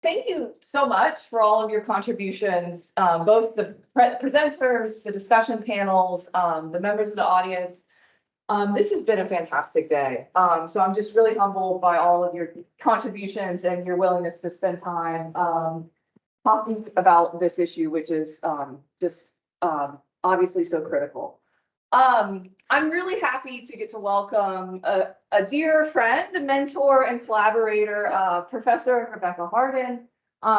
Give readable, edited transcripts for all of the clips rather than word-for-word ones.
thank you so much for all of your contributions, both the presenters, the discussion panels, the members of the audience. This has been a fantastic day. So I'm just really humbled by all of your contributions and your willingness to spend time talking about this issue, which is just obviously so critical. I'm really happy to get to welcome a dear friend, mentor, and collaborator, Professor Rebecca Hardin.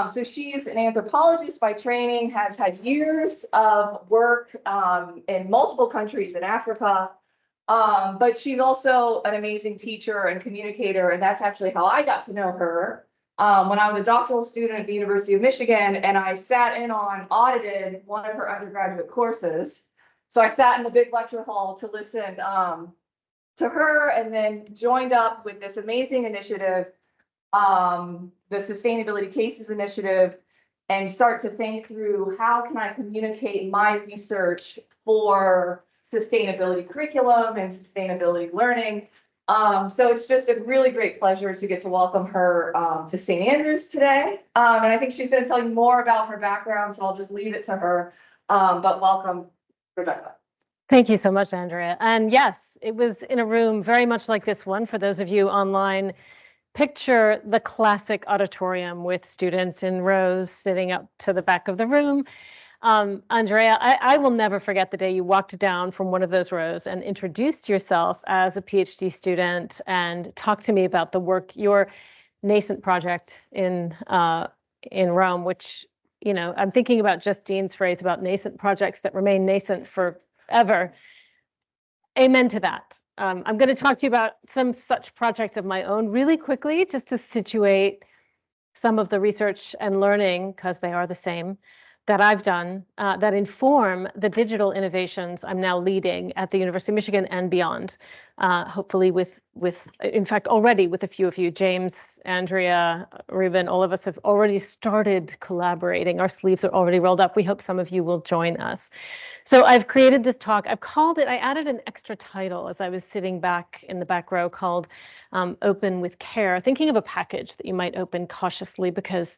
So she is an anthropologist by training, has had years of work in multiple countries in Africa, but she's also an amazing teacher and communicator, and that's actually how I got to know her. When I was a doctoral student at the University of Michigan, and I sat in on, audited one of her undergraduate courses. So I sat in the big lecture hall to listen to her, and then joined up with this amazing initiative, the Sustainability Cases Initiative, and start to think through how can I communicate my research for sustainability curriculum and sustainability learning. So it's just a really great pleasure to get to welcome her to St. Andrews today. And I think she's going to tell you more about her background, so I'll just leave it to her. But welcome, Rebecca. Thank you so much, Andrea. And yes, it was in a room very much like this one. For those of you online, picture the classic auditorium with students in rows sitting up to the back of the room. Andrea, I will never forget the day you walked down from one of those rows and introduced yourself as a PhD student and talked to me about the work, your nascent project in Rome, which, you know, I'm thinking about Justine's phrase about nascent projects that remain nascent forever. Amen to that. I'm going to talk to you about some such projects of my own really quickly, just to situate some of the research and learning, because they are the same, that I've done that inform the digital innovations I'm now leading at the University of Michigan and beyond. Hopefully with in fact, already with a few of you, James, Andrea, Ruben, all of us have already started collaborating. Our sleeves are already rolled up. We hope some of you will join us. So I've created this talk. I've called it, I added an extra title as I was sitting back in the back row called Open with Care, thinking of a package that you might open cautiously, because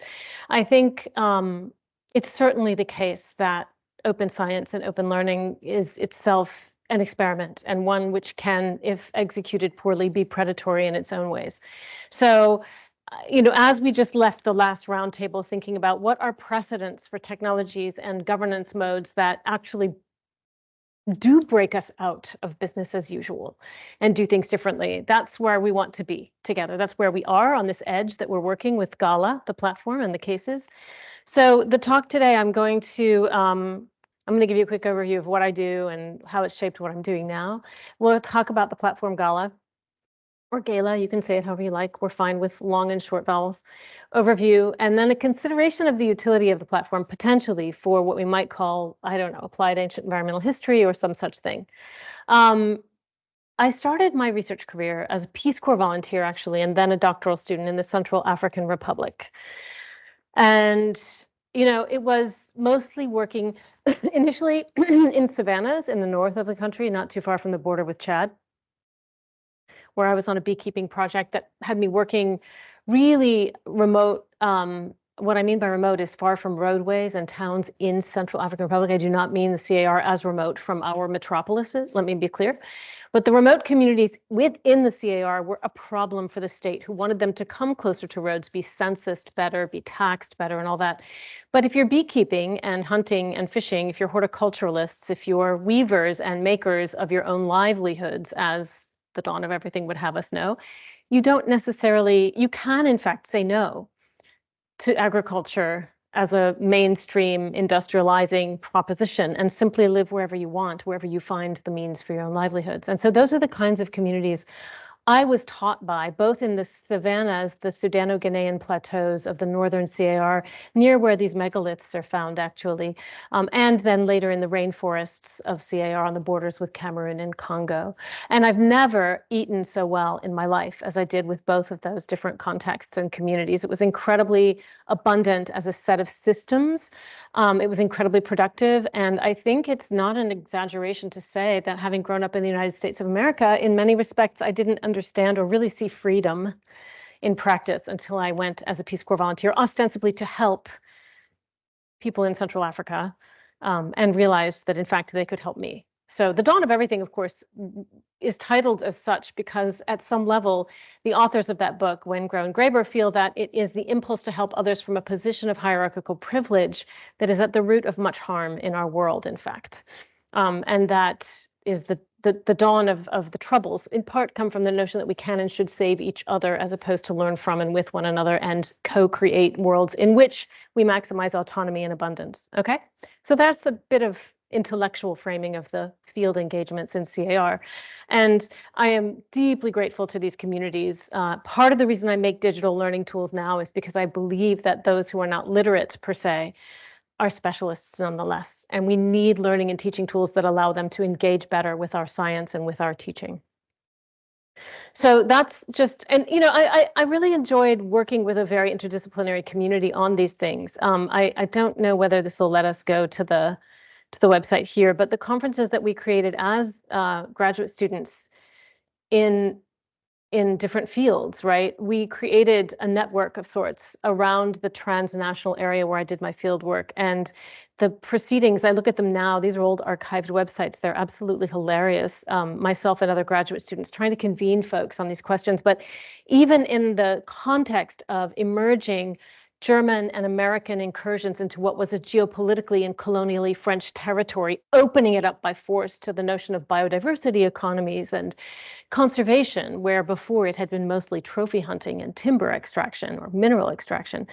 I think it's certainly the case that open science and open learning is itself an experiment, and one which can, if executed poorly, be predatory in its own ways. So, you know, as we just left the last roundtable thinking about what are precedents for technologies and governance modes that actually do break us out of business as usual and do things differently, that's where we want to be together. That's where we are on this edge that we're working with Gala, the platform, and the cases. So the talk today, I'm going to give you a quick overview of what I do and how it's shaped what I'm doing now. We'll talk about the platform Gala, or Gala, you can say it however you like. We're fine with long and short vowels. Overview, and then a consideration of the utility of the platform potentially for what we might call, I don't know, applied ancient environmental history or some such thing. I started my research career as a Peace Corps volunteer, actually, and then a doctoral student in the Central African Republic. And, you know, it was mostly working initially in savannas in the north of the country, not too far from the border with Chad, where I was on a beekeeping project that had me working really remote. What I mean by remote is far from roadways and towns in Central African Republic. I do not mean the CAR as remote from our metropolises, let me be clear. But the remote communities within the CAR were a problem for the state, who wanted them to come closer to roads, be censused better, be taxed better, and all that. But if you're beekeeping and hunting and fishing, if you're horticulturalists, if you're weavers and makers of your own livelihoods, as the dawn of everything would have us know, you don't necessarily, you can in fact say no to agriculture as a mainstream industrializing proposition and simply live wherever you want, wherever you find the means for your own livelihoods. And so those are the kinds of communities I was taught by, both in the savannas, the Sudano-Ghanaian plateaus of the northern CAR, near where these megaliths are found, actually, and then later in the rainforests of CAR on the borders with Cameroon and Congo. And I've never eaten so well in my life as I did with both of those different contexts and communities. It was incredibly abundant as a set of systems. It was incredibly productive. And I think it's not an exaggeration to say that having grown up in the United States of America, in many respects, I didn't understand or really see freedom in practice until I went as a Peace Corps volunteer, ostensibly to help people in Central Africa, and realized that in fact they could help me. So The Dawn of Everything, of course, is titled as such because at some level, the authors of that book, Wengrow and Graeber, feel that it is the impulse to help others from a position of hierarchical privilege that is at the root of much harm in our world, in fact. And that is the dawn of the troubles, in part come from the notion that we can and should save each other as opposed to learn from and with one another and co-create worlds in which we maximize autonomy and abundance. Okay, so that's a bit of intellectual framing of the field engagements in CAR. And I am deeply grateful to these communities. Part of the reason I make digital learning tools now is because I believe that those who are not literate per se are specialists nonetheless. And we need learning and teaching tools that allow them to engage better with our science and with our teaching. So that's just, and you know, I really enjoyed working with a very interdisciplinary community on these things. I don't know whether this will let us go to the website here, but the conferences that we created as graduate students in different fields, right? We created a network of sorts around the transnational area where I did my field work. And the proceedings, I look at them now, these are old archived websites. They're absolutely hilarious. Myself and other graduate students trying to convene folks on these questions. But even in the context of emerging German and American incursions into what was a geopolitically and colonially French territory, opening it up by force to the notion of biodiversity economies and conservation, where before it had been mostly trophy hunting and timber extraction or mineral extraction.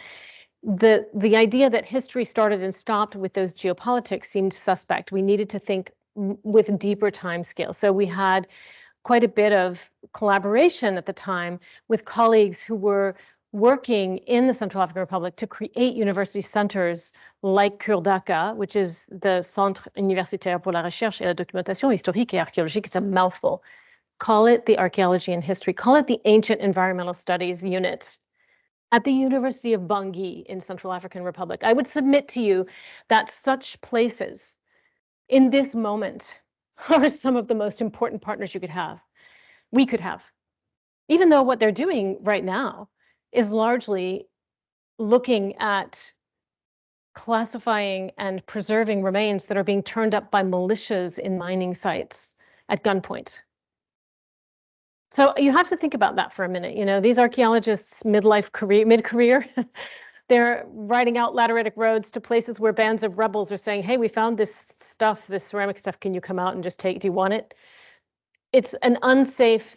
The idea that history started and stopped with those geopolitics seemed suspect. We needed to think with deeper time scale. So we had quite a bit of collaboration at the time with colleagues who were working in the Central African Republic to create university centers like CURDACA, which is the Centre Universitaire pour la Recherche et la Documentation Historique et Archéologique. It's a mouthful. Call it the Archaeology and History. Call it the Ancient Environmental Studies Unit at the University of Bangui in Central African Republic. I would submit to you that such places in this moment are some of the most important partners you could have. We could have. Even though what they're doing right now is largely looking at classifying and preserving remains that are being turned up by militias in mining sites at gunpoint. So you have to think about that for a minute. You know, these archaeologists, mid-career, they're writing out lateritic roads to places where bands of rebels are saying, hey, we found this stuff, this ceramic stuff, can you come out and just take, do you want it? It's an unsafe,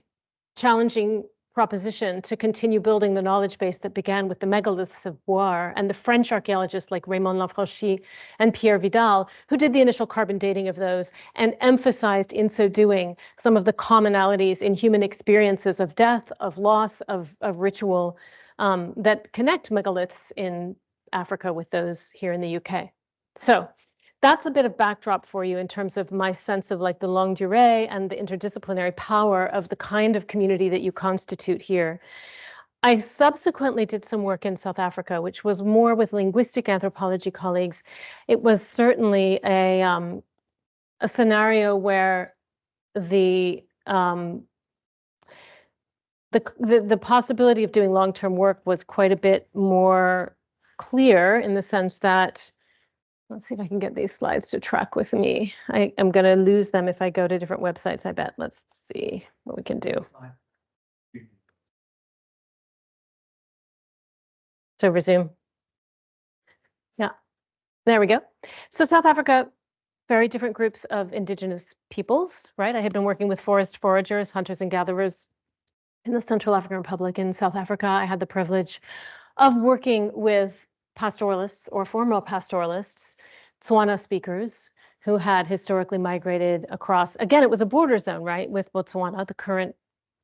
challenging proposition to continue building the knowledge base that began with the megaliths of Boar and the French archaeologists like Raymond Lanfranchi and Pierre Vidal, who did the initial carbon dating of those and emphasized in so doing some of the commonalities in human experiences of death, of loss, of ritual that connect megaliths in Africa with those here in the UK. So that's a bit of backdrop for you in terms of my sense of like the longue durée and the interdisciplinary power of the kind of community that you constitute here. I subsequently did some work in South Africa, which was more with linguistic anthropology colleagues. It was certainly a scenario where the possibility of doing long-term work was quite a bit more clear in the sense that, let's see if I can get these slides to track with me. I am going to lose them if I go to different websites, I bet. Let's see what we can do. So resume. Yeah, there we go. So South Africa, very different groups of indigenous peoples, right? I had been working with forest foragers, hunters and gatherers in the Central African Republic. In South Africa, I had the privilege of working with pastoralists or former pastoralists, Tswana speakers who had historically migrated across, again, it was a border zone, right, with Botswana, the current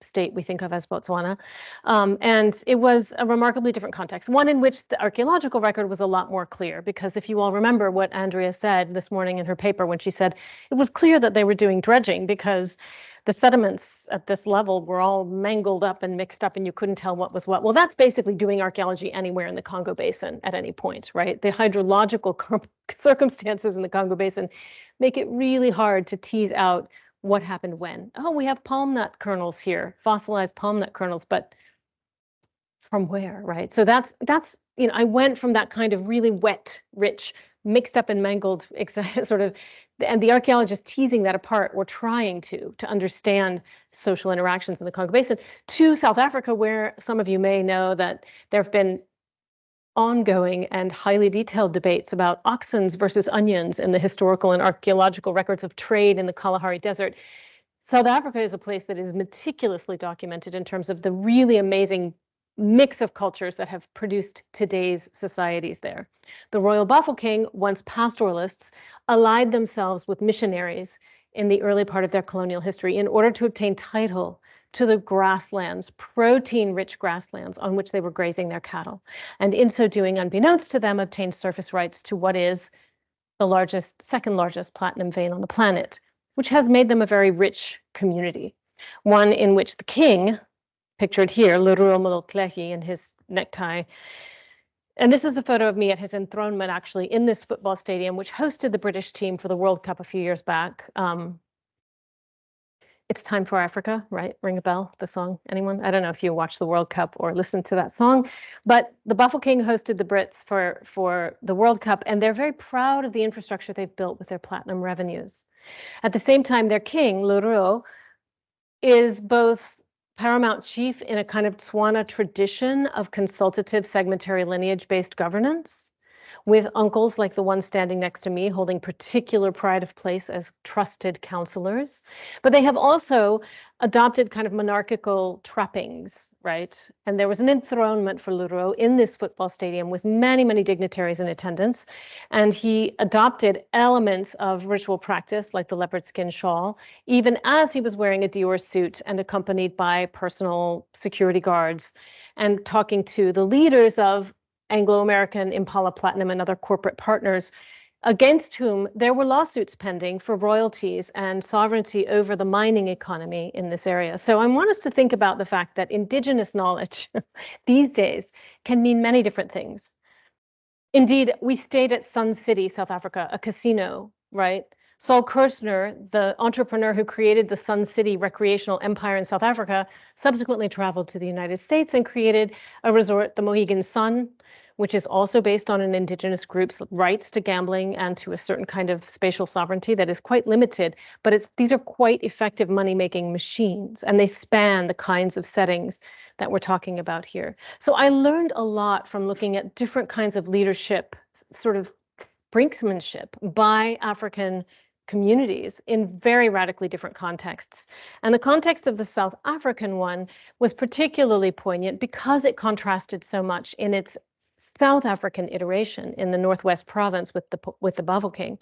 state we think of as Botswana. And it was a remarkably different context, one in which the archaeological record was a lot more clear, because if you all remember what Andrea said this morning in her paper when she said it was clear that they were doing dredging because the sediments at this level were all mangled up and mixed up and you couldn't tell what was what. Well, that's basically doing archaeology anywhere in the Congo Basin at any point, right? The hydrological circumstances in the Congo Basin make it really hard to tease out what happened when. Oh, we have palm nut kernels here, fossilized palm nut kernels, but from where, right? So that's, you know, I went from that kind of really wet, rich, mixed up and mangled sort of, and the archaeologists teasing that apart or trying to understand social interactions in the Congo Basin, to South Africa, where some of you may know that there have been ongoing and highly detailed debates about oxens versus onions in the historical and archaeological records of trade in the Kalahari Desert. South Africa is a place that is meticulously documented in terms of the really amazing mix of cultures that have produced today's societies there. The Royal Bafokeng, once pastoralists, allied themselves with missionaries in the early part of their colonial history in order to obtain title to the grasslands, protein-rich grasslands on which they were grazing their cattle. And in so doing, unbeknownst to them, obtained surface rights to what is the second largest platinum vein on the planet, which has made them a very rich community. One in which the king, pictured here, Leruo Moloklehi in his necktie. And this is a photo of me at his enthronement, actually, in this football stadium, which hosted the British team for the World Cup a few years back. It's Time for Africa, right? Ring a bell, the song, anyone? I don't know if you watch the World Cup or listen to that song, but the Bafokeng hosted the Brits for the World Cup, and they're very proud of the infrastructure they've built with their platinum revenues. At the same time, their king, Leruo, is both paramount chief in a kind of Tswana tradition of consultative segmentary lineage-based governance, with uncles like the one standing next to me holding particular pride of place as trusted counselors. But they have also adopted kind of monarchical trappings, right? And there was an enthronement for Leruo in this football stadium with many, many dignitaries in attendance. And he adopted elements of ritual practice like the leopard skin shawl, even as he was wearing a Dior suit and accompanied by personal security guards and talking to the leaders of Anglo-American, Mpala Platinum, and other corporate partners against whom there were lawsuits pending for royalties and sovereignty over the mining economy in this area. So I want us to think about the fact that indigenous knowledge these days can mean many different things. Indeed, we stayed at Sun City, South Africa, a casino, right? Saul Kirshner, the entrepreneur who created the Sun City recreational empire in South Africa, subsequently traveled to the United States and created a resort, the Mohegan Sun, which is also based on an indigenous group's rights to gambling and to a certain kind of spatial sovereignty that is quite limited, but these are quite effective money-making machines, and they span the kinds of settings that we're talking about here. So I learned a lot from looking at different kinds of leadership, sort of brinksmanship by African communities in very radically different contexts. And the context of the South African one was particularly poignant because it contrasted so much in its South African iteration in the Northwest Province with the Bafokeng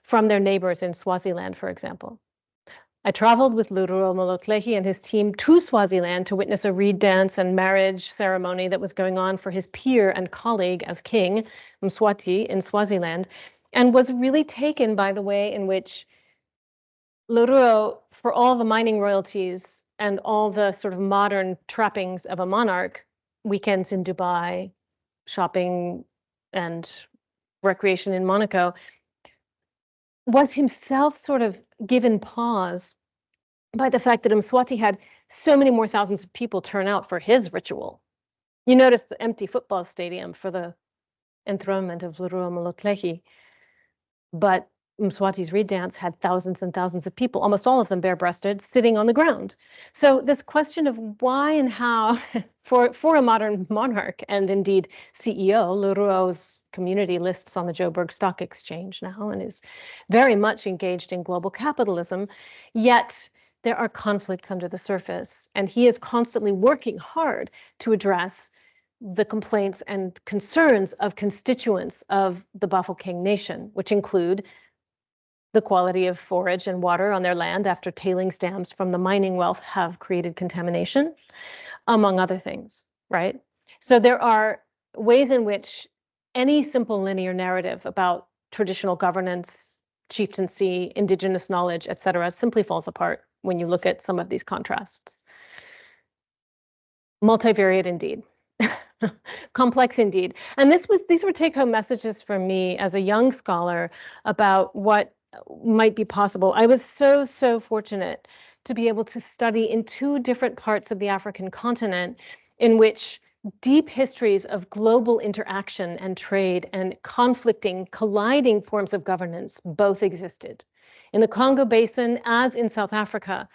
from their neighbors in Swaziland, for example. I traveled with Leruo Moloklehi and his team to Swaziland to witness a reed dance and marriage ceremony that was going on for his peer and colleague as king, Mswati, in Swaziland, and was really taken by the way in which Leruo, for all the mining royalties and all the sort of modern trappings of a monarch, weekends in Dubai, shopping and recreation in Monaco, was himself sort of given pause by the fact that Mswati had so many more thousands of people turn out for his ritual. You notice the empty football stadium for the enthronement of Leruo Moloklehi, but Mswati's reed dance had thousands and thousands of people, almost all of them bare-breasted, sitting on the ground. So this question of why and how, for a modern monarch and indeed CEO, Leruo's community lists on the Joburg Stock Exchange now and is very much engaged in global capitalism, yet there are conflicts under the surface, and he is constantly working hard to address the complaints and concerns of constituents of the Bafokeng Nation, which include the quality of forage and water on their land after tailings dams from the mining wealth have created contamination, among other things, right? So there are ways in which any simple linear narrative about traditional governance, chieftaincy, indigenous knowledge, et cetera, simply falls apart when you look at some of these contrasts. Multivariate indeed. Complex indeed. And these were take-home messages from me as a young scholar about what might be possible. I was so fortunate to be able to study in two different parts of the African continent in which deep histories of global interaction and trade and conflicting, colliding forms of governance both existed. In the Congo Basin, as in South Africa,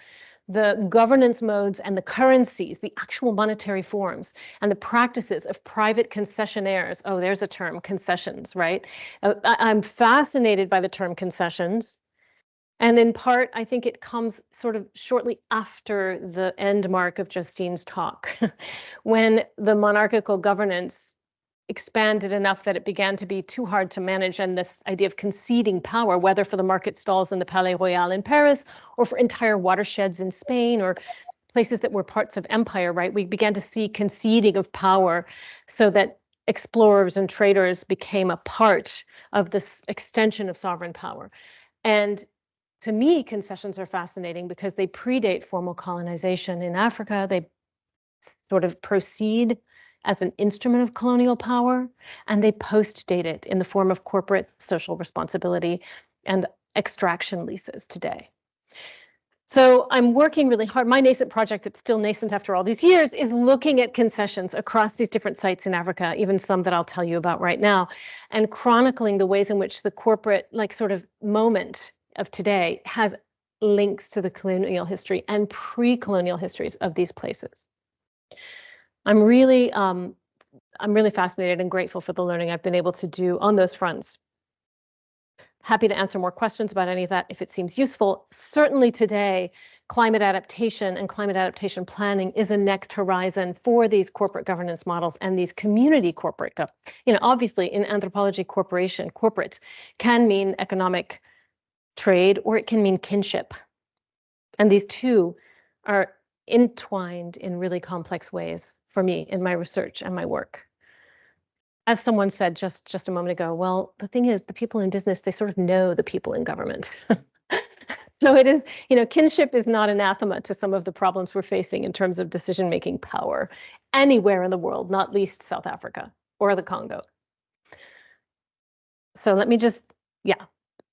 the governance modes and the currencies, the actual monetary forms, and the practices of private concessionaires. Oh, there's a term, concessions, right? I'm fascinated by the term concessions. And in part, I think it comes sort of shortly after the end mark of Justine's talk, when the monarchical governance expanded enough that it began to be too hard to manage, and this idea of conceding power, whether for the market stalls in the Palais Royal in Paris, or for entire watersheds in Spain, or places that were parts of empire, right? We began to see conceding of power so that explorers and traders became a part of this extension of sovereign power. And to me, concessions are fascinating because they predate formal colonization in Africa. They sort of proceed as an instrument of colonial power, and they post-date it in the form of corporate social responsibility and extraction leases today. So I'm working really hard. My nascent project that's still nascent after all these years is looking at concessions across these different sites in Africa, even some that I'll tell you about right now, and chronicling the ways in which the corporate, like, sort of moment of today has links to the colonial history and pre-colonial histories of these places. I'm really fascinated and grateful for the learning I've been able to do on those fronts. Happy to answer more questions about any of that if it seems useful. Certainly today, climate adaptation and climate adaptation planning is a next horizon for these corporate governance models and these community corporate, obviously in anthropology, corporate can mean economic trade, or it can mean kinship. And these two are entwined in really complex ways for me in my research and my work. As someone said just a moment ago, well, the thing is, the people in business, they sort of know the people in government. So it is, kinship is not anathema to some of the problems we're facing in terms of decision-making power anywhere in the world, not least South Africa or the Congo. So let me just,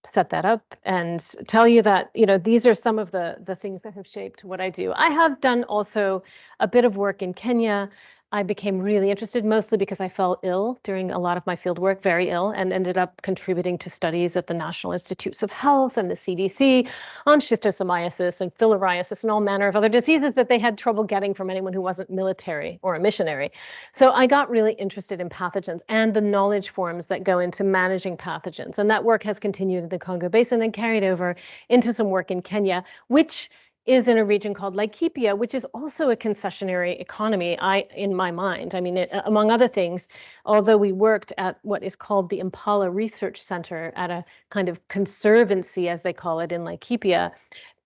set that up and tell you that, these are some of the things that have shaped what I do. I have done also a bit of work in Kenya. I became really interested, mostly because I fell ill during a lot of my field work, very ill, and ended up contributing to studies at the National Institutes of Health and the CDC on schistosomiasis and filariasis and all manner of other diseases that they had trouble getting from anyone who wasn't military or a missionary. So I got really interested in pathogens and the knowledge forms that go into managing pathogens. And that work has continued in the Congo Basin and carried over into some work in Kenya, which is in a region called Laikipia, which is also a concessionary economy, in my mind. I mean, among other things, although we worked at what is called the Mpala Research Center at a kind of conservancy, as they call it, in Laikipia,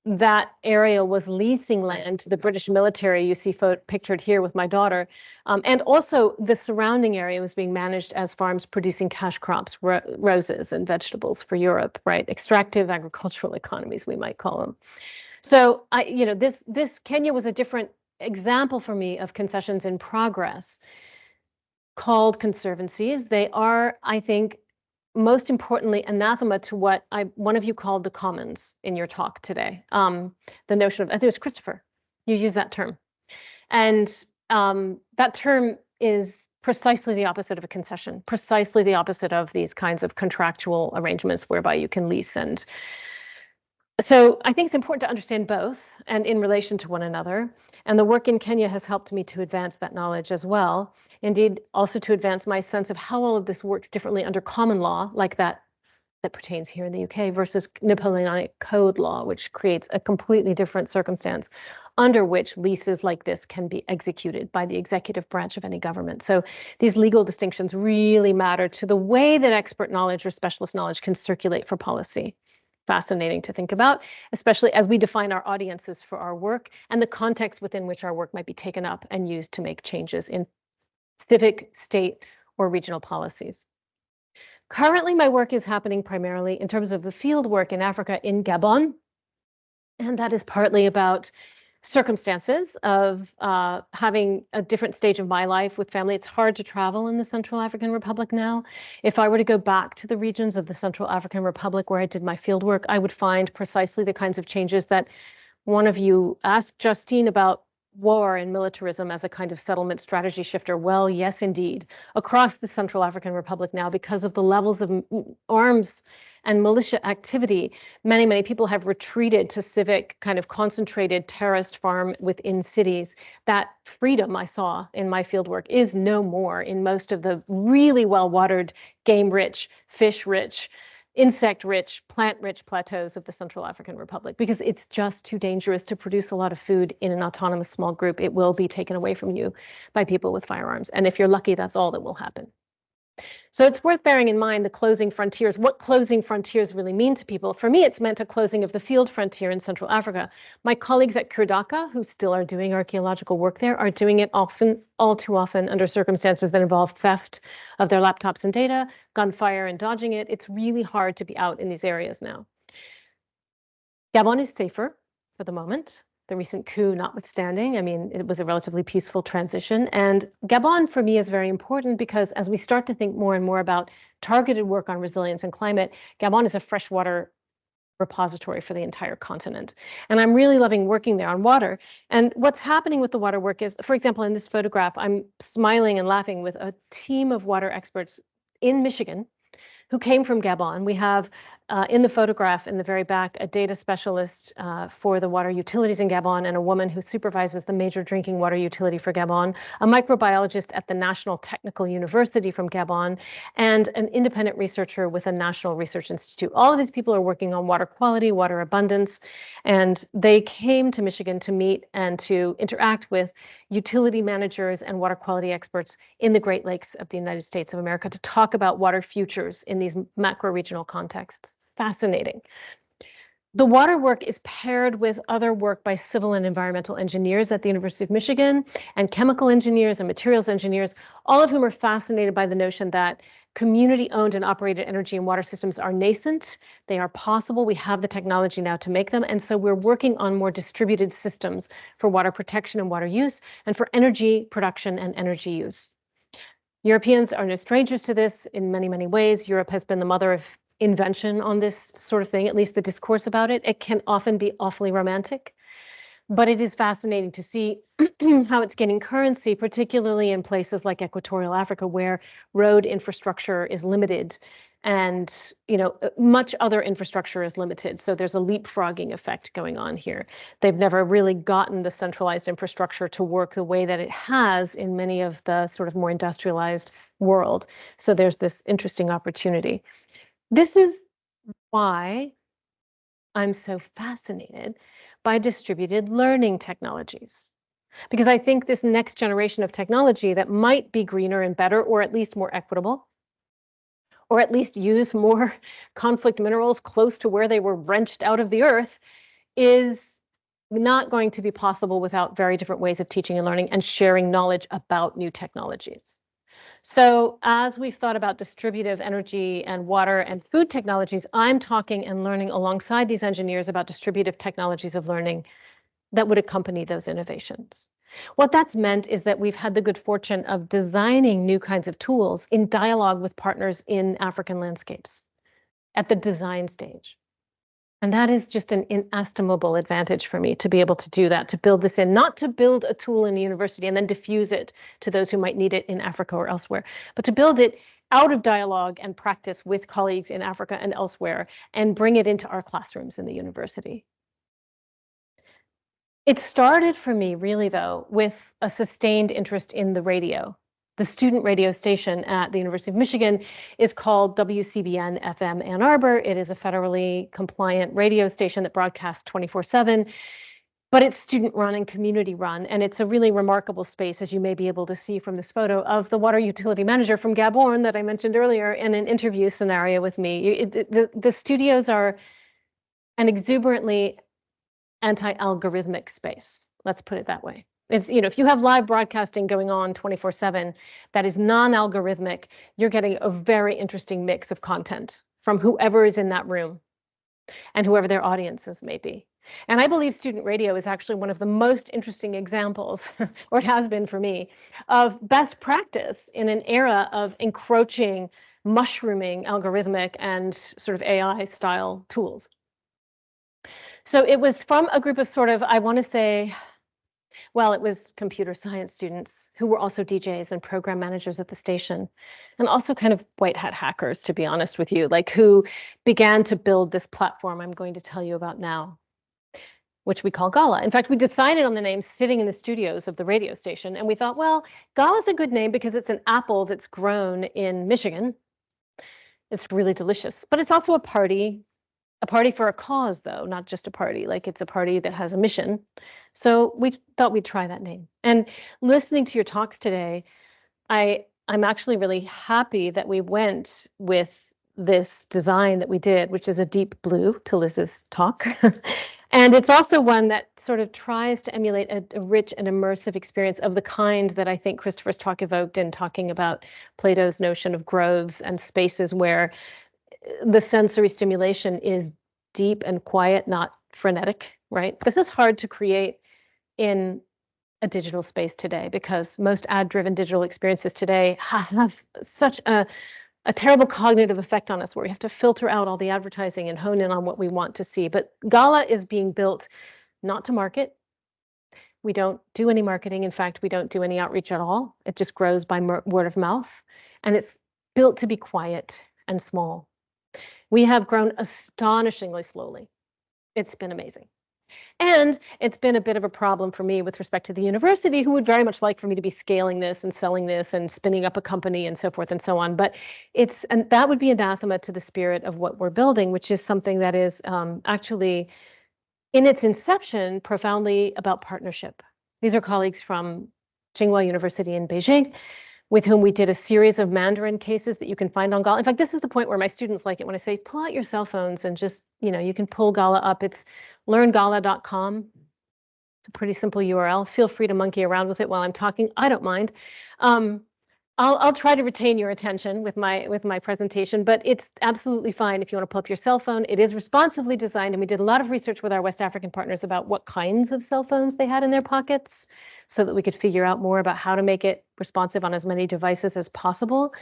that area was leasing land to the British military. You see pictured here with my daughter. And also the surrounding area was being managed as farms producing cash crops, roses and vegetables for Europe, right? Extractive agricultural economies, we might call them. So this Kenya was a different example for me of concessions in progress called conservancies. They are, I think, most importantly, anathema to what one of you called the commons in your talk today. The notion of, I think it was Christopher, you use that term. And that term is precisely the opposite of a concession, precisely the opposite of these kinds of contractual arrangements whereby you can lease. And so I think it's important to understand both and in relation to one another. And the work in Kenya has helped me to advance that knowledge as well. Indeed, also to advance my sense of how all of this works differently under common law, like that pertains here in the UK, versus Napoleonic code law, which creates a completely different circumstance under which leases like this can be executed by the executive branch of any government. So these legal distinctions really matter to the way that expert knowledge or specialist knowledge can circulate for policy. Fascinating to think about, especially as we define our audiences for our work and the context within which our work might be taken up and used to make changes in civic, state, or regional policies. Currently, my work is happening primarily in terms of the field work in Africa in Gabon, and that is partly about circumstances of having a different stage of my life with family. It's hard to travel in the Central African Republic now. If I were to go back to the regions of the Central African Republic where I did my fieldwork, I would find precisely the kinds of changes that one of you asked Justine about war and militarism as a kind of settlement strategy shifter? Well, yes, indeed. Across the Central African Republic now, because of the levels of arms and militia activity, many people have retreated to civic, kind of concentrated terraced farm within cities. That freedom I saw in my fieldwork is no more in most of the really well-watered, game-rich, fish-rich, insect-rich, plant-rich plateaus of the Central African Republic, because it's just too dangerous to produce a lot of food in an autonomous small group. It will be taken away from you by people with firearms. And if you're lucky, that's all that will happen. So it's worth bearing in mind the closing frontiers, what closing frontiers really mean to people. For me, it's meant a closing of the field frontier in Central Africa. My colleagues at Kurdaka, who still are doing archaeological work there, are doing it often, all too often, under circumstances that involve theft of their laptops and data, gunfire and dodging it. It's really hard to be out in these areas now. Gabon is safer for the moment, the recent coup notwithstanding. I mean, it was a relatively peaceful transition. And Gabon, for me, is very important because as we start to think more and more about targeted work on resilience and climate, Gabon is a freshwater repository for the entire continent. And I'm really loving working there on water. And what's happening with the water work is, for example, in this photograph, I'm smiling and laughing with a team of water experts in Michigan who came from Gabon. We have in the photograph in the very back a data specialist for the water utilities in Gabon and a woman who supervises the major drinking water utility for Gabon, a microbiologist at the National Technical University from Gabon, and an independent researcher with a national research institute. All of these people are working on water quality, water abundance, and they came to Michigan to meet and to interact with utility managers and water quality experts in the Great Lakes of the United States of America to talk about water futures in these macro-regional contexts. Fascinating. The water work is paired with other work by civil and environmental engineers at the University of Michigan and chemical engineers and materials engineers, all of whom are fascinated by the notion that community-owned and operated energy and water systems are nascent. They are possible. We have the technology now to make them. And so we're working on more distributed systems for water protection and water use and for energy production and energy use. Europeans are no strangers to this in many ways. Europe has been the mother of invention on this sort of thing, at least the discourse about it. It can often be awfully romantic, but it is fascinating to see how it's gaining currency, particularly in places like Equatorial Africa, where road infrastructure is limited and much other infrastructure is limited. So there's a leapfrogging effect going on here. They've never really gotten the centralized infrastructure to work the way that it has in many of the sort of more industrialized world. So there's this interesting opportunity. This is why I'm so fascinated by distributed learning technologies, because I think this next generation of technology that might be greener and better, or at least more equitable, or at least use more conflict minerals close to where they were wrenched out of the earth, is not going to be possible without very different ways of teaching and learning and sharing knowledge about new technologies. So as we've thought about distributive energy and water and food technologies, I'm talking and learning alongside these engineers about distributive technologies of learning that would accompany those innovations. What that's meant is that we've had the good fortune of designing new kinds of tools in dialogue with partners in African landscapes at the design stage. And that is just an inestimable advantage for me to be able to do that, to build this in, not to build a tool in a university and then diffuse it to those who might need it in Africa or elsewhere, but to build it out of dialogue and practice with colleagues in Africa and elsewhere and bring it into our classrooms in the university. It started for me really, though, with a sustained interest in the radio. The student radio station at the University of Michigan is called WCBN FM Ann Arbor. It is a federally compliant radio station that broadcasts 24/7, but it's student run and community run. And it's a really remarkable space, as you may be able to see from this photo of the water utility manager from Gabon that I mentioned earlier in an interview scenario with me. The studios are an exuberantly anti-algorithmic space. Let's put it that way. It's, if you have live broadcasting going on 24/7 that is non-algorithmic, you're getting a very interesting mix of content from whoever is in that room and whoever their audiences may be. And I believe student radio is actually one of the most interesting examples, or it has been for me, of best practice in an era of encroaching, mushrooming algorithmic and sort of AI style tools. So it was from a group of sort of, I want to say, Well, it was computer science students who were also DJs and program managers at the station, and also kind of white hat hackers, to be honest with you, like who began to build this platform I'm going to tell you about now, which we call Gala. In fact, we decided on the name sitting in the studios of the radio station, and we thought, well, Gala's a good name because it's an apple that's grown in Michigan. It's really delicious, but it's also a party for a cause, though, not just a party. Like it's a party that has a mission. So we thought we'd try that name. And listening to your talks today, I'm actually really happy that we went with this design that we did, which is a deep blue to Liz's talk. And it's also one that sort of tries to emulate a rich and immersive experience of the kind that I think Christopher's talk evoked in talking about Plato's notion of groves and spaces where the sensory stimulation is deep and quiet, not frenetic, right? This is hard to create in a digital space today because most ad-driven digital experiences today have such a terrible cognitive effect on us where we have to filter out all the advertising and hone in on what we want to see. But Gala is being built not to market. We don't do any marketing. In fact, we don't do any outreach at all. It just grows by word of mouth. And it's built to be quiet and small. We have grown astonishingly slowly. It's been amazing. And it's been a bit of a problem for me with respect to the university, who would very much like for me to be scaling this and selling this and spinning up a company and so forth and so on. But and that would be anathema to the spirit of what we're building, which is something that is actually, in its inception, profoundly about partnership. These are colleagues from Tsinghua University in Beijing, with whom we did a series of Mandarin cases that you can find on Gala. In fact, this is the point where my students like it when I say, pull out your cell phones and just, you can pull Gala up. It's learngala.com. It's a pretty simple URL. Feel free to monkey around with it while I'm talking. I don't mind. I'll try to retain your attention with my presentation, but it's absolutely fine if you want to pull up your cell phone. It is responsively designed, and we did a lot of research with our West African partners about what kinds of cell phones they had in their pockets so that we could figure out more about how to make it responsive on as many devices as possible.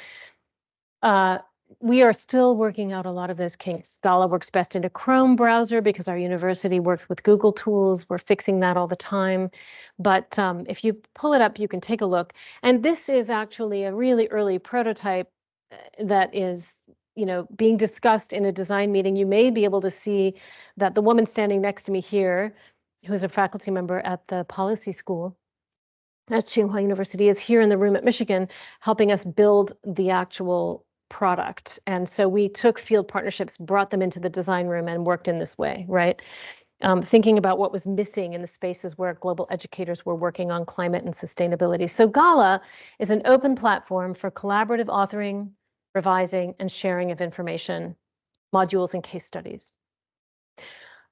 We are still working out a lot of those kinks. Gala works best in a Chrome browser because our university works with Google tools. We're fixing that all the time. But if you pull it up, you can take a look. And this is actually a really early prototype that is, being discussed in a design meeting. You may be able to see that the woman standing next to me here, who is a faculty member at the policy school at Tsinghua University, is here in the room at Michigan, helping us build the actual product. And so we took field partnerships, brought them into the design room, and worked in this way, right? Thinking about what was missing in the spaces where global educators were working on climate and sustainability. So Gala is an open platform for collaborative authoring, revising, and sharing of information, modules, and case studies.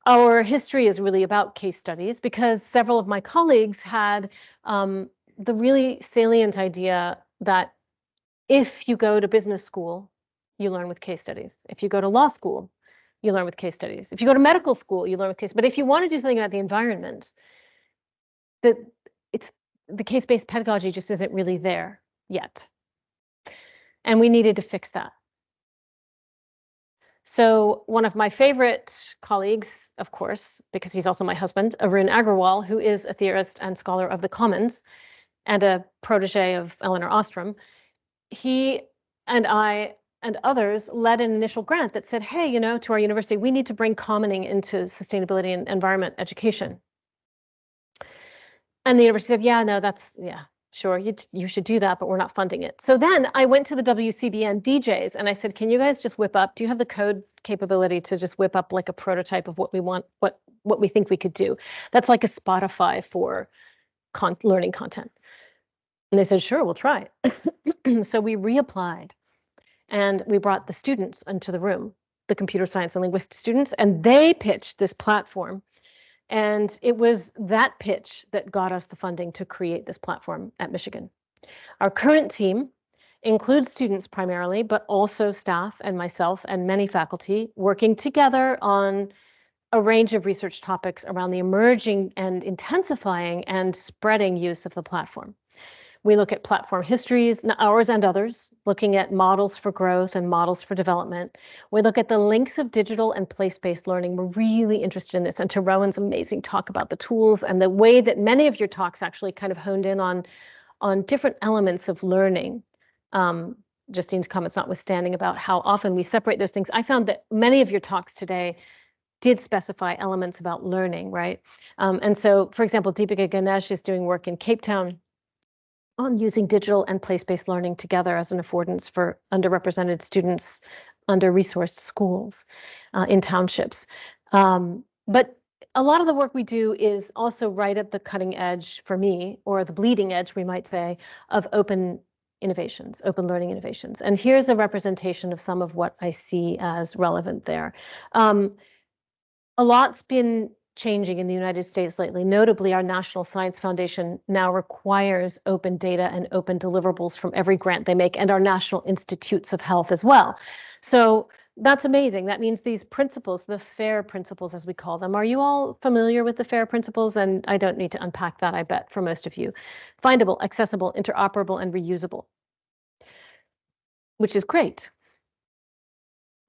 Our history is really about case studies because several of my colleagues had the really salient idea that if you go to business school, you learn with case studies. If you go to law school, you learn with case studies. If you go to medical school, you learn with case. But if you want to do something about the environment, the case-based pedagogy just isn't really there yet. And we needed to fix that. So one of my favorite colleagues, of course, because he's also my husband, Arun Agrawal, who is a theorist and scholar of the Commons and a protege of Eleanor Ostrom, he and I and others led an initial grant that said, hey, to our university, we need to bring commoning into sustainability and environment education. And the university said, yeah, sure, you should do that, but we're not funding it. So then I went to the WCBN DJs and I said, can you guys just whip up, do you have the code capability to just whip up like a prototype of what we want, what we think we could do? That's like a Spotify for learning content. And they said, sure, we'll try it. So we reapplied and we brought the students into the room, the computer science and linguistics students, and they pitched this platform. And it was that pitch that got us the funding to create this platform at Michigan. Our current team includes students primarily, but also staff and myself and many faculty working together on a range of research topics around the emerging and intensifying and spreading use of the platform. We look at platform histories, ours and others, looking at models for growth and models for development. We look at the links of digital and place-based learning. We're really interested in this. And to Rowan's amazing talk about the tools and the way that many of your talks actually kind of honed in on different elements of learning. Justine's comments notwithstanding about how often we separate those things. I found that many of your talks today did specify elements about learning, right? And so, for example, Deepika Ganesh is doing work in Cape Town on using digital and place-based learning together as an affordance for underrepresented students, under-resourced schools in townships. But a lot of the work we do is also right at the cutting edge for me, or the bleeding edge, we might say, of open innovations, open learning innovations. And here's a representation of some of what I see as relevant there. A lot's been changing in the United States lately. Notably, our National Science Foundation now requires open data and open deliverables from every grant they make, and our National Institutes of Health as well. So that's amazing. That means these principles, the FAIR principles as we call them, are you all familiar with the FAIR principles? And I don't need to unpack that, I bet, for most of you. Findable, accessible, interoperable, and reusable, which is great.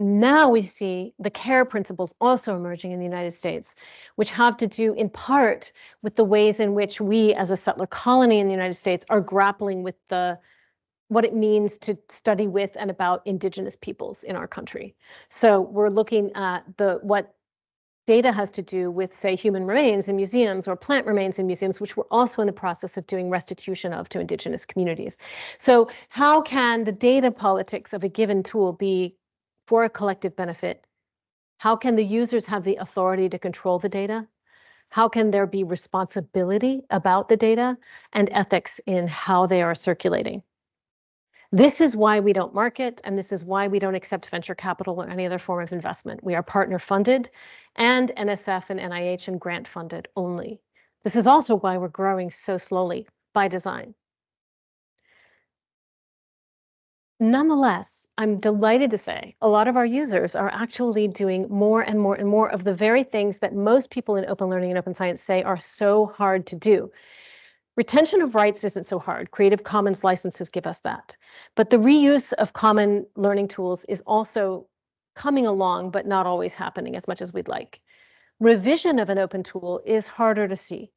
Now we see the CARE principles also emerging in the United States, which have to do in part with the ways in which we as a settler colony in the United States are grappling with what it means to study with and about Indigenous peoples in our country. So we're looking at what data has to do with, say, human remains in museums or plant remains in museums, which we're also in the process of doing restitution of to Indigenous communities. So how can the data politics of a given tool be for a collective benefit? How can the users have the authority to control the data? How can there be responsibility about the data and ethics in how they are circulating? This is why we don't market, and this is why we don't accept venture capital or any other form of investment. We are partner funded and NSF and NIH and grant funded only. This is also why we're growing so slowly by design. Nonetheless, I'm delighted to say a lot of our users are actually doing more and more and more of the very things that most people in open learning and open science say are so hard to do. Retention of rights isn't so hard. Creative Commons licenses give us that. But the reuse of common learning tools is also coming along, but not always happening as much as we'd like. Revision of an open tool is harder to see.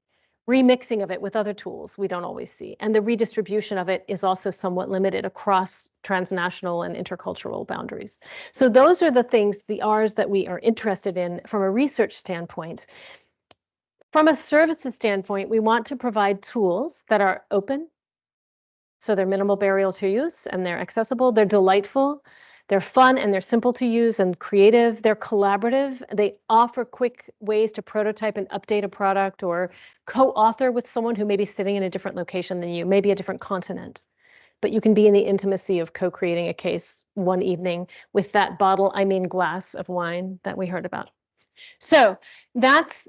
Remixing of it with other tools, we don't always see. And the redistribution of it is also somewhat limited across transnational and intercultural boundaries. So those are the things, the R's that we are interested in from a research standpoint. From a services standpoint, we want to provide tools that are open, so they're minimal barrier to use and they're accessible, they're delightful, they're fun and they're simple to use and creative, they're collaborative, they offer quick ways to prototype and update a product or co-author with someone who may be sitting in a different location than you, maybe a different continent. But you can be in the intimacy of co-creating a case one evening with that bottle, I mean glass of wine that we heard about. So that's,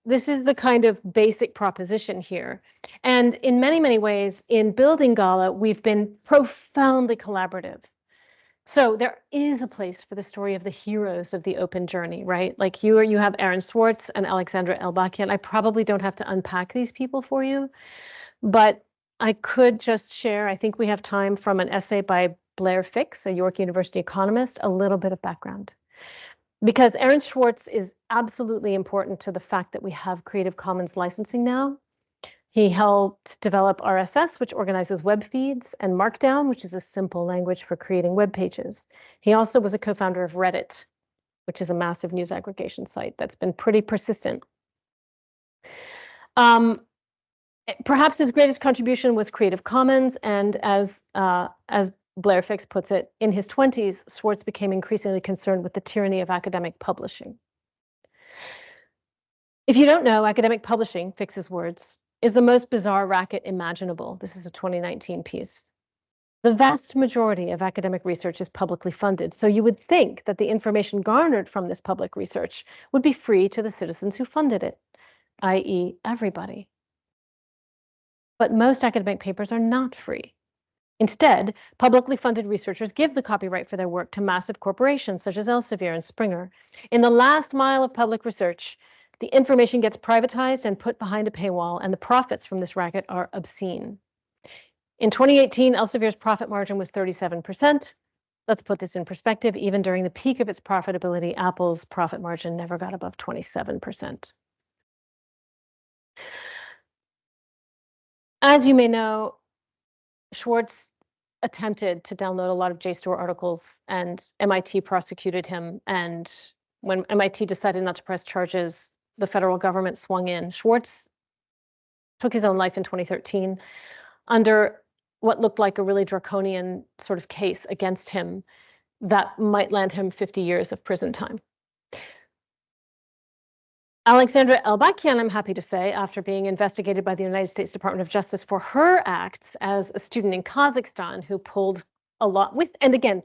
this is the kind of basic proposition here. And in many, many ways, in building Gala, we've been profoundly collaborative. So there is a place for the story of the heroes of the open journey, right? Like you have Aaron Swartz and Alexandra Elbakian. I probably don't have to unpack these people for you, but I could just share, I think we have time from an essay by Blair Fix, a York University economist, a little bit of background. Because Aaron Swartz is absolutely important to the fact that we have Creative Commons licensing now. He helped develop RSS, which organizes web feeds, and Markdown, which is a simple language for creating web pages. He also was a co-founder of Reddit, which is a massive news aggregation site that's been pretty persistent. Perhaps his greatest contribution was Creative Commons, and as Blair Fix puts it, in his 20s, Swartz became increasingly concerned with the tyranny of academic publishing. If you don't know, academic publishing, Fix's words, is the most bizarre racket imaginable. This is a 2019 piece. The vast majority of academic research is publicly funded, so you would think that the information garnered from this public research would be free to the citizens who funded it, i.e. everybody. But most academic papers are not free. Instead, publicly funded researchers give the copyright for their work to massive corporations such as Elsevier and Springer. In the last mile of public research, the information gets privatized and put behind a paywall, and the profits from this racket are obscene. In 2018, Elsevier's profit margin was 37%. Let's put this in perspective. Even during the peak of its profitability, Apple's profit margin never got above 27%. As you may know, Schwartz attempted to download a lot of JSTOR articles, and MIT prosecuted him. And when MIT decided not to press charges, the federal government swung in. Schwartz took his own life in 2013 under what looked like a really draconian sort of case against him that might land him 50 years of prison time. Alexandra Elbakian, I'm happy to say, after being investigated by the United States Department of Justice for her acts as a student in Kazakhstan who pulled a lot with, and again,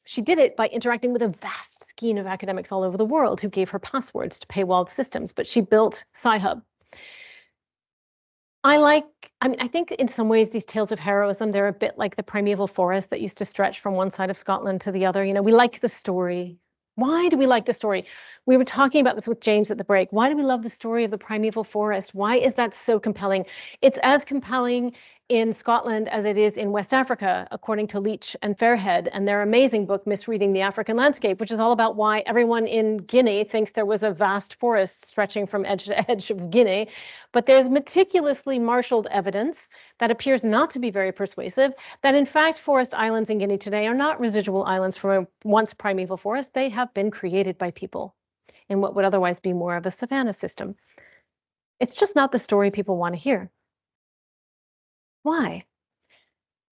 she did it by interacting with a vast skein of academics all over the world who gave her passwords to paywalled systems, but she built Sci-Hub. I think in some ways these tales of heroism, they're a bit like the primeval forest that used to stretch from one side of Scotland to the other. You know, we like the story. Why do we like the story? We were talking about this with James at the break. Why do we love the story of the primeval forest? Why is that so compelling? It's as compelling in Scotland as it is in West Africa, according to Leach and Fairhead, and their amazing book, Misreading the African Landscape, which is all about why everyone in Guinea thinks there was a vast forest stretching from edge to edge of Guinea. But there's meticulously marshaled evidence that appears not to be very persuasive, that in fact forest islands in Guinea today are not residual islands from a once primeval forest. They have been created by people in what would otherwise be more of a savanna system. It's just not the story people want to hear. Why?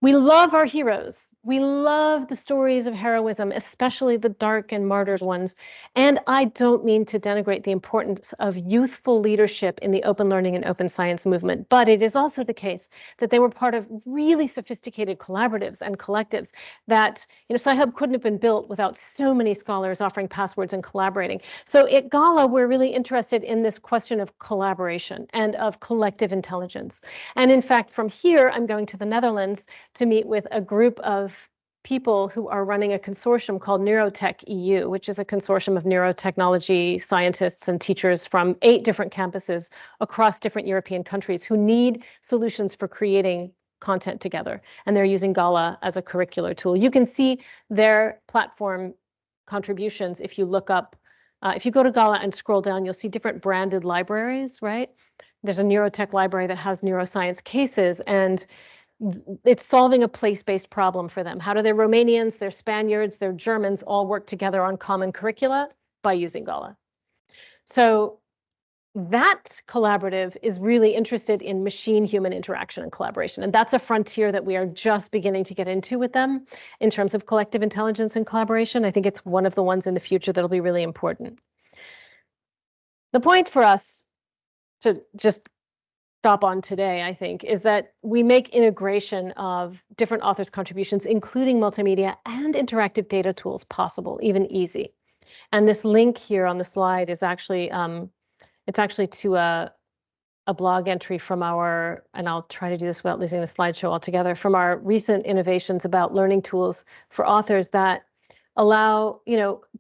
We love our heroes. We love the stories of heroism, especially the dark and martyred ones. And I don't mean to denigrate the importance of youthful leadership in the open learning and open science movement, but it is also the case that they were part of really sophisticated collaboratives and collectives that, Sci-Hub couldn't have been built without so many scholars offering passwords and collaborating. So at Gala, we're really interested in this question of collaboration and of collective intelligence. And in fact, from here, I'm going to the Netherlands to meet with a group of people who are running a consortium called Neurotech EU, which is a consortium of neurotechnology scientists and teachers from 8 different campuses across different European countries who need solutions for creating content together. And they're using Gala as a curricular tool. You can see their platform contributions if you look up, if you go to Gala and scroll down, you'll see different branded libraries, right? There's a neurotech library that has neuroscience cases, and it's solving a place-based problem for them. How do their Romanians, their Spaniards, their Germans all work together on common curricula? By using Gala. So that collaborative is really interested in machine-human interaction and collaboration. And that's a frontier that we are just beginning to get into with them in terms of collective intelligence and collaboration. I think it's one of the ones in the future that'll be really important. The point for us to just stop on today, I think, is that we make integration of different authors' contributions, including multimedia and interactive data tools, possible, even easy. And this link here on the slide is actually, it's actually to a blog entry from our, and I'll try to do this without losing the slideshow altogether, from our recent innovations about learning tools for authors that allow,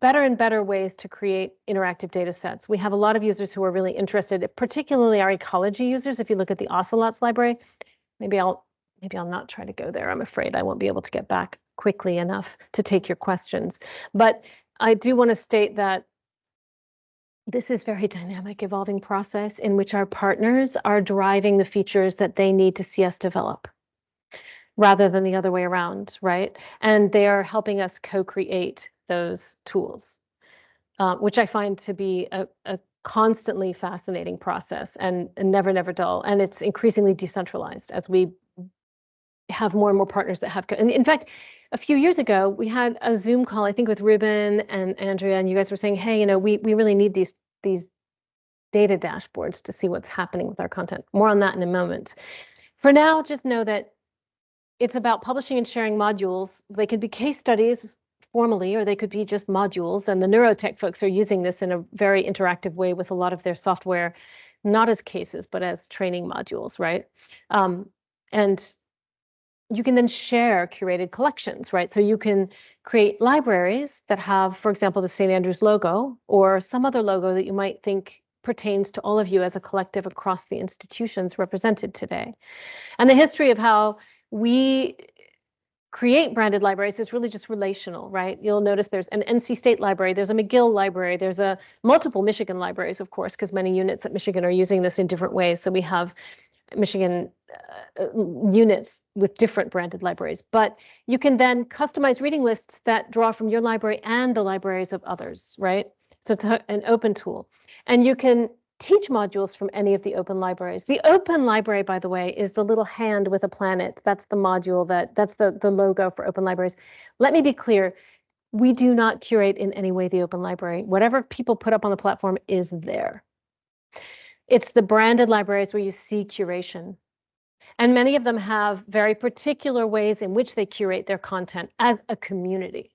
better and better ways to create interactive data sets. We have a lot of users who are really interested, particularly our ecology users. If you look at the ocelots library, maybe I'll not try to go there. I'm afraid I won't be able to get back quickly enough to take your questions. But I do want to state that this is a very dynamic, evolving process in which our partners are driving the features that they need to see us develop, rather than the other way around, right? And they are helping us co-create those tools, which I find to be a constantly fascinating process and never, never dull. And it's increasingly decentralized as we have more and more partners that have, and in fact, a few years ago, we had a Zoom call, I think with Ruben and Andrea, and you guys were saying, hey, we really need these data dashboards to see what's happening with our content. More on that in a moment. For now, just know that it's about publishing and sharing modules. They could be case studies formally, or they could be just modules. And the neurotech folks are using this in a very interactive way with a lot of their software, not as cases, but as training modules, right? And you can then share curated collections, right? So you can create libraries that have, for example, the St. Andrews logo or some other logo that you might think pertains to all of you as a collective across the institutions represented today. And the history of how we create branded libraries is really just relational, right? You'll notice there's an NC State library, there's a McGill library, there's a multiple Michigan libraries, of course, because many units at Michigan are using this in different ways. So we have Michigan units with different branded libraries, but you can then customize reading lists that draw from your library and the libraries of others, right? So it's an open tool. And you can teach modules from any of the open libraries. The open library, by the way, is the little hand with a planet. That's the module that's the logo for open libraries. Let me be clear. We do not curate in any way the open library. Whatever people put up on the platform is there. It's the branded libraries where you see curation. And many of them have very particular ways in which they curate their content as a community.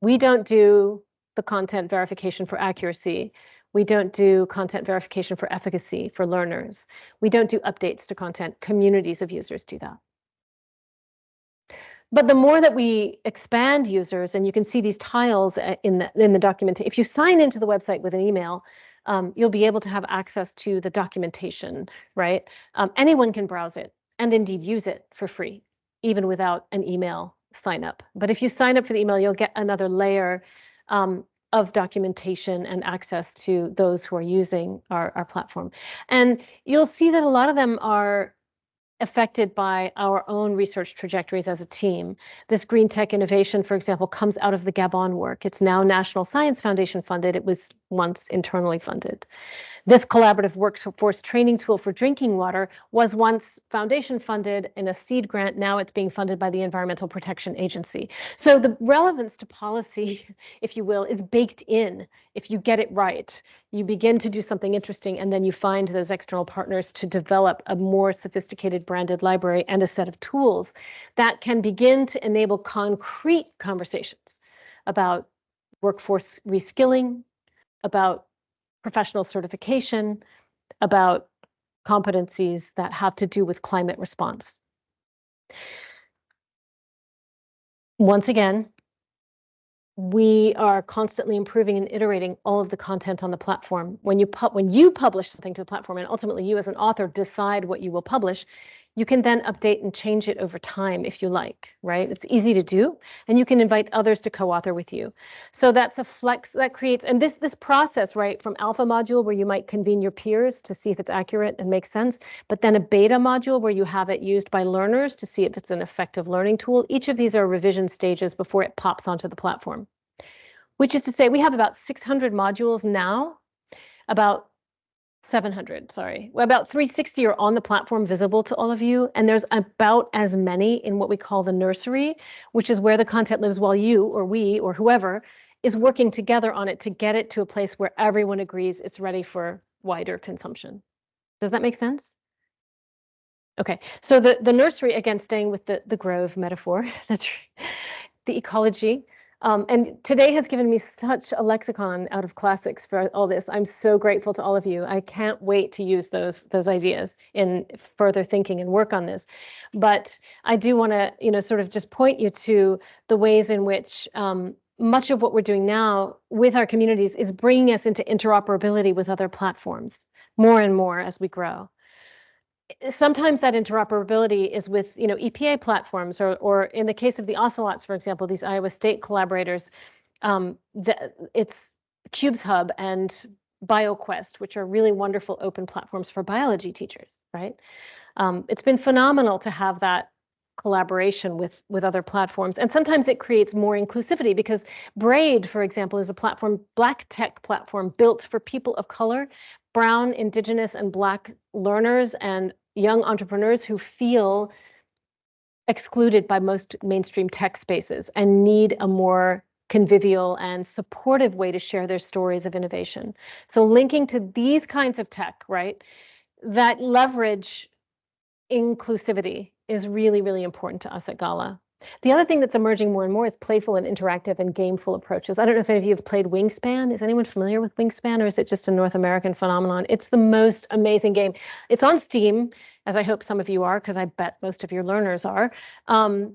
We don't do the content verification for accuracy. We don't do content verification for efficacy for learners. We don't do updates to content. Communities of users do that. But the more that we expand users, and you can see these tiles in the document, if you sign into the website with an email, you'll be able to have access to the documentation, right? Anyone can browse it and indeed use it for free, even without an email sign up. But if you sign up for the email, you'll get another layer of documentation and access to those who are using our platform. And you'll see that a lot of them are affected by our own research trajectories as a team. This green tech innovation, for example, comes out of the Gabon work. It's now National Science Foundation funded. It was once internally funded. This collaborative workforce training tool for drinking water was once foundation funded in a seed grant. Now it's being funded by the Environmental Protection Agency. So the relevance to policy, if you will, is baked in. If you get it right, you begin to do something interesting, and then you find those external partners to develop a more sophisticated branded library and a set of tools that can begin to enable concrete conversations about workforce reskilling, about professional certification, about competencies that have to do with climate response. Once again, we are constantly improving and iterating all of the content on the platform. When you publish something to the platform, and ultimately you as an author decide what you will publish, you can then update and change it over time if you like, right? It's easy to do, and you can invite others to co-author with you. So that's a flex that creates, and this process, right, from alpha module where you might convene your peers to see if it's accurate and makes sense, but then a beta module where you have it used by learners to see if it's an effective learning tool. Each of these are revision stages before it pops onto the platform, which is to say we have about 600 modules now, about 700, sorry. About 360 are on the platform visible to all of you, and there's about as many in what we call the nursery, which is where the content lives while you or we or whoever is working together on it to get it to a place where everyone agrees it's ready for wider consumption. Does that make sense? Okay, so the nursery, again, staying with the grove metaphor, that's the ecology. And today has given me such a lexicon out of classics for all this. I'm so grateful to all of you. I can't wait to use those ideas in further thinking and work on this. But I do want to, sort of just point you to the ways in which much of what we're doing now with our communities is bringing us into interoperability with other platforms more and more as we grow. Sometimes that interoperability is with, EPA platforms, or in the case of the ocelots, for example, these Iowa State collaborators, it's Cubes Hub and BioQuest, which are really wonderful open platforms for biology teachers, right? It's been phenomenal to have that collaboration with other platforms. And sometimes it creates more inclusivity because Braid, for example, is a platform, Black tech platform built for people of color, Brown, Indigenous, and Black learners and young entrepreneurs who feel excluded by most mainstream tech spaces and need a more convivial and supportive way to share their stories of innovation. So linking to these kinds of tech, right, that leverage inclusivity is really, really important to us at Gala. The other thing that's emerging more and more is playful and interactive and gameful approaches. I don't know if any of you have played Wingspan. Is anyone familiar with Wingspan, or is it just a North American phenomenon? It's the most amazing game. It's on Steam, as I hope some of you are, because I bet most of your learners are. But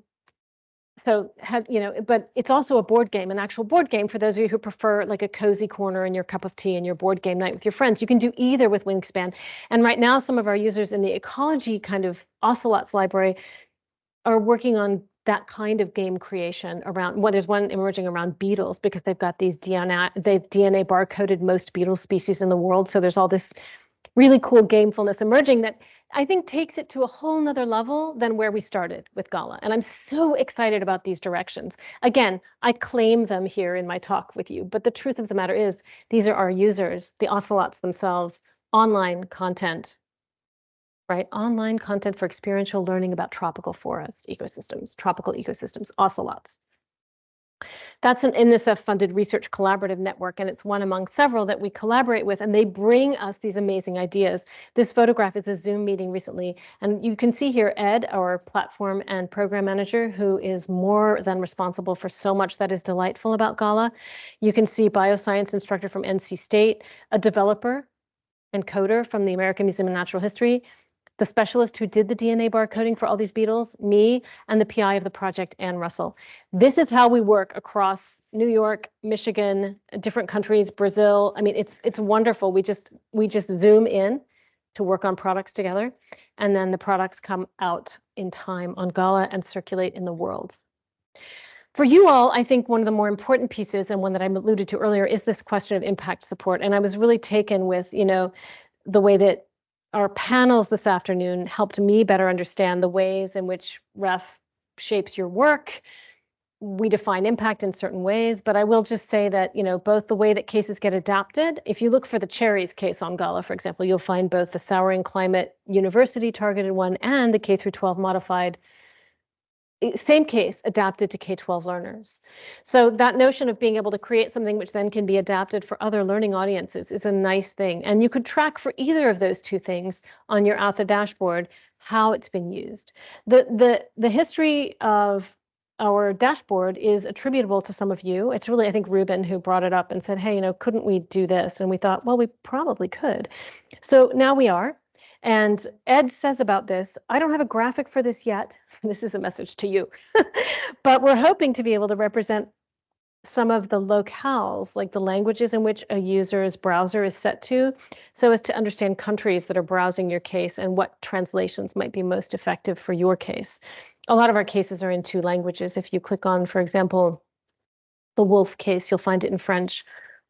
it's also a board game, an actual board game for those of you who prefer like a cozy corner and your cup of tea and your board game night with your friends. You can do either with Wingspan. And right now, some of our users in the ecology kind of ocelots library are working on that kind of game creation around, well, there's one emerging around beetles because they've got they've DNA barcoded most beetle species in the world. So there's all this really cool gamefulness emerging that I think takes it to a whole nother level than where we started with Gala. And I'm so excited about these directions. Again, I claim them here in my talk with you, but the truth of the matter is these are our users, the ocelots themselves, online content, right? Online content for experiential learning about tropical forest ecosystems, tropical ecosystems, ocelots. That's an NSF-funded research collaborative network, and it's one among several that we collaborate with, and they bring us these amazing ideas. This photograph is a Zoom meeting recently, and you can see here Ed, our platform and program manager, who is more than responsible for so much that is delightful about Gala. You can see bioscience instructor from NC State, a developer and coder from the American Museum of Natural History, the specialist who did the DNA barcoding for all these beetles, me, and the PI of the project, Ann Russell. This is how we work across New York, Michigan, different countries, Brazil. I mean, it's wonderful. We just Zoom in to work on products together, and then the products come out in time on Gala and circulate in the world. For you all, I think one of the more important pieces, and one that I alluded to earlier, is this question of impact support. And I was really taken with, the way that our panels this afternoon helped me better understand the ways in which REF shapes your work. We define impact in certain ways, but I will just say that, both the way that cases get adapted, if you look for the cherries case on Gala, for example, you'll find both the souring climate university targeted one and the K-12 modified, same case adapted to K-12 learners. So that notion of being able to create something which then can be adapted for other learning audiences is a nice thing. And you could track for either of those two things on your Author dashboard how it's been used. The history of our dashboard is attributable to some of you. It's really, I think, Ruben who brought it up and said, hey, couldn't we do this? And we thought, well, we probably could. So now we are. And Ed says about this, I don't have a graphic for this yet. This is a message to you. But we're hoping to be able to represent some of the locales, like the languages in which a user's browser is set to, so as to understand countries that are browsing your case and what translations might be most effective for your case. A lot of our cases are in 2 languages. If you click on, for example, the wolf case, you'll find it in French,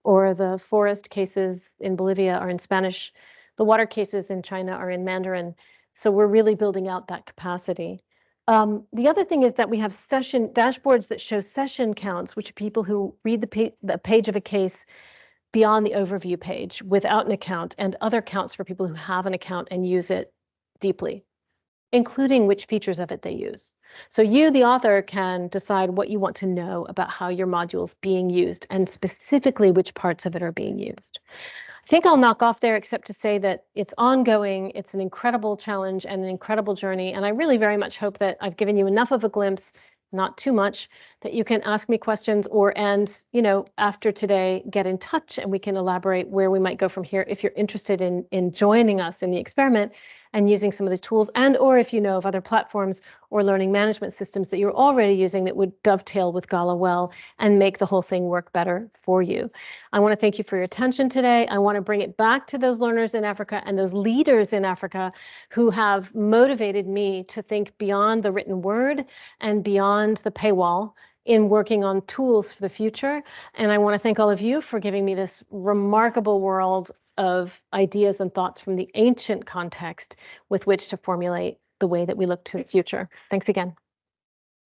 or the forest cases in Bolivia are in Spanish. The water cases in China are in Mandarin. So we're really building out that capacity. The other thing is that we have session dashboards that show session counts, which are people who read the page of a case beyond the overview page without an account, and other counts for people who have an account and use it deeply, including which features of it they use. So you, the author, can decide what you want to know about how your module is being used, and specifically which parts of it are being used. I think I'll knock off there, except to say that it's ongoing. It's an incredible challenge and an incredible journey. And I really very much hope that I've given you enough of a glimpse, not too much, that you can ask me questions and after today, get in touch and we can elaborate where we might go from here if you're interested in joining us in the experiment and using some of these tools, and or if you know of other platforms or learning management systems that you're already using that would dovetail with Gala well and make the whole thing work better for you. I want to thank you for your attention today. I want to bring it back to those learners in Africa and those leaders in Africa who have motivated me to think beyond the written word and beyond the paywall in working on tools for the future. And I want to thank all of you for giving me this remarkable world of ideas and thoughts from the ancient context with which to formulate the way that we look to the future. Thanks again.